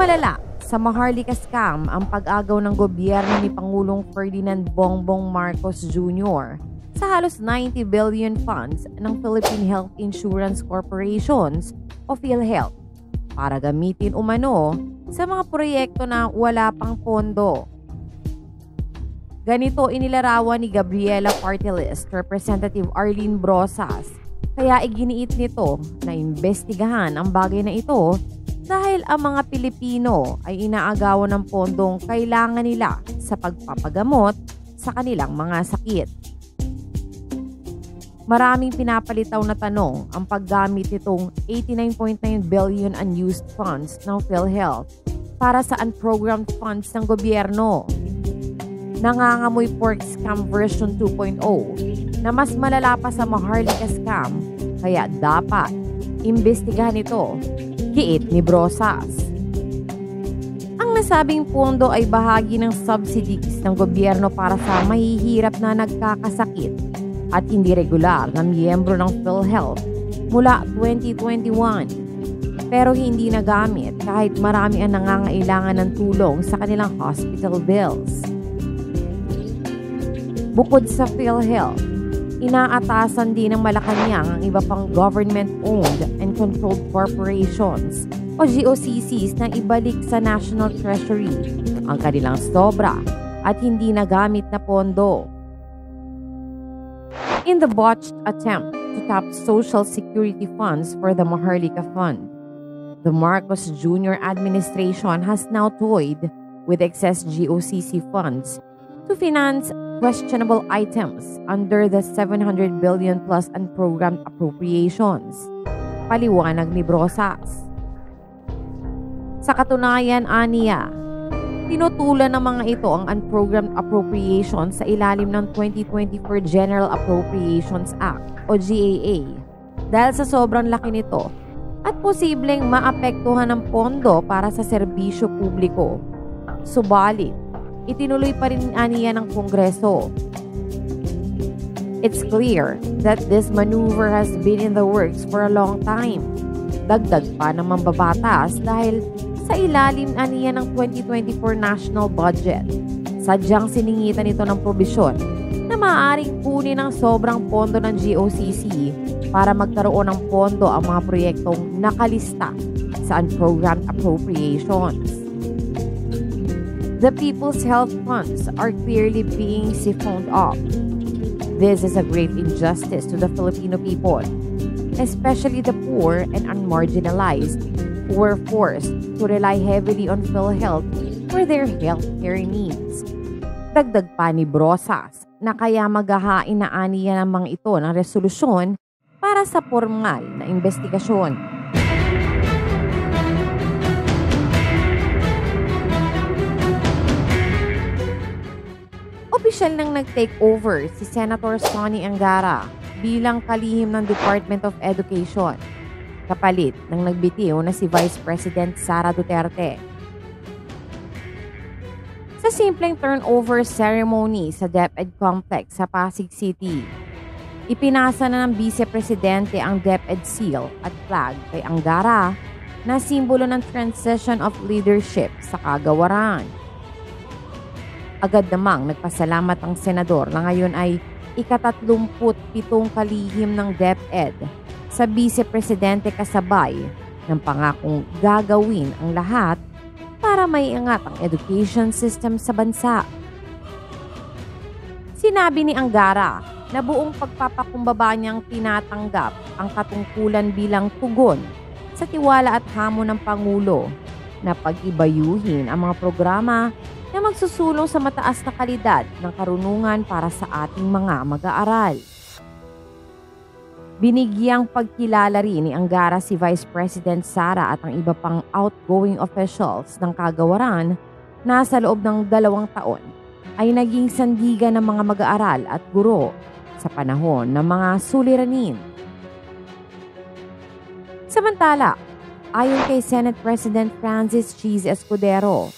malala sa Maharlika scam ang pag-agaw ng gobyerno ni Pangulong Ferdinand Bongbong Marcos Jr. sa halos 90 billion funds ng Philippine Health Insurance Corporations o PhilHealth para gamitin umano sa mga proyekto na wala pang pondo. Ganito inilarawan ni Gabriela Party List Representative Arlene Brosas, kaya iginiit nito na imbestigahan ang bagay na ito dahil ang mga Pilipino ay inaagawan ng pondong kailangan nila sa pagpapagamot sa kanilang mga sakit. Maraming pinapalitaw na tanong ang paggamit nitong 89.9 billion unused funds ng PhilHealth para sa unprogrammed funds ng gobyerno. Nangangamoy pork scam version 2.0 na mas malala pa sa Maharlika scam, kaya dapat imbestigahan ito, giit ni Brosas. Ang nasabing pondo ay bahagi ng subsidies ng gobyerno para sa mahihirap na nagkakasakit at hindi regular na miyembro ng PhilHealth mula 2021. Pero hindi nagamit kahit marami ang nangangailangan ng tulong sa kanilang hospital bills. Bukod sa PhilHealth, inaatasan din ng Malacanang ang iba pang government-owned and controlled corporations o GOCCs na ibalik sa National Treasury ang kanilang sobra at hindi nagamit na pondo. In the botched attempt to tap Social Security funds for the Maharlika Fund, the Marcos Jr. administration has now toyed with excess GOCC funds to finance questionable items under the 700 billion plus unprogrammed appropriations. Paliwanag ni Brosas. Sa katunayan, aniya, tinutulan ng mga ito ang unprogrammed appropriations sa ilalim ng 2024 General Appropriations Act o GAA dahil sa sobrang laki nito at posibleng maapektuhan ng pondo para sa serbisyo publiko. Subalit, itinuloy pa rin aniya ng Kongreso. It's clear that this maneuver has been in the works for a long time. Dagdag pa ng mambabatas dahil sa ilalim aniya ng 2024 national budget, sadyang siningitan ito ng probisyon na maaaring kunin ang sobrang pondo ng GOCC para magkaroon ng pondo ang mga proyektong nakalista sa unprogrammed appropriations. The People's Health Funds are clearly being siphoned off. This is a great injustice to the Filipino people, especially the poor and unmarginalized who were forced to rely heavily on PhilHealth for their healthcare needs. Dagdag pa ni Brosas na kaya maghahain na aniya ng mga ito ng resolusyon para sa formal na investigasyon. Opisyal nang nag-take over si Senator Sonny Angara bilang kalihim ng Department of Education, kapalit ng nagbitiw na si Vice President Sara Duterte. Sa simpleng turnover ceremony sa DepEd Complex sa Pasig City, ipinasa na ng Vice Presidente ang DepEd seal at flag kay Angara na simbolo ng transition of leadership sa kagawaran. Agad namang nagpasalamat ang senador na ngayon ay ika-37 kalihim ng DepEd sa Vice Presidente kasabay ng pangakong gagawin ang lahat para maiangat ang education system sa bansa. Sinabi ni Angara na buong pagpapakumbaba niyang tinatanggap ang katungkulan bilang tugon sa tiwala at hamon ng Pangulo na pag-ibayuhin ang mga programa na magsusulong sa mataas na kalidad ng karunungan para sa ating mga mag-aaral. Binigyang pagkilala rin ni Angara si Vice President Sara at ang iba pang outgoing officials ng kagawaran na sa loob ng 2 taon ay naging sandigan ng mga mag-aaral at guro sa panahon ng mga suliranin. Samantala, ayon kay Senate President Francis Cheese Escudero,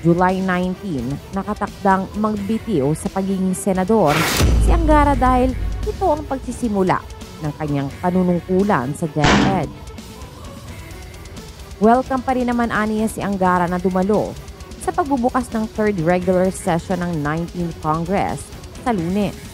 July 19, nakatakdang magbitiw sa pagiging senador si Angara dahil ito ang pagsisimula ng kanyang panunungkulan sa DepEd. Welcome pa rin naman aniya si Angara na dumalo sa pagbubukas ng third regular session ng 19th Congress sa Lunes.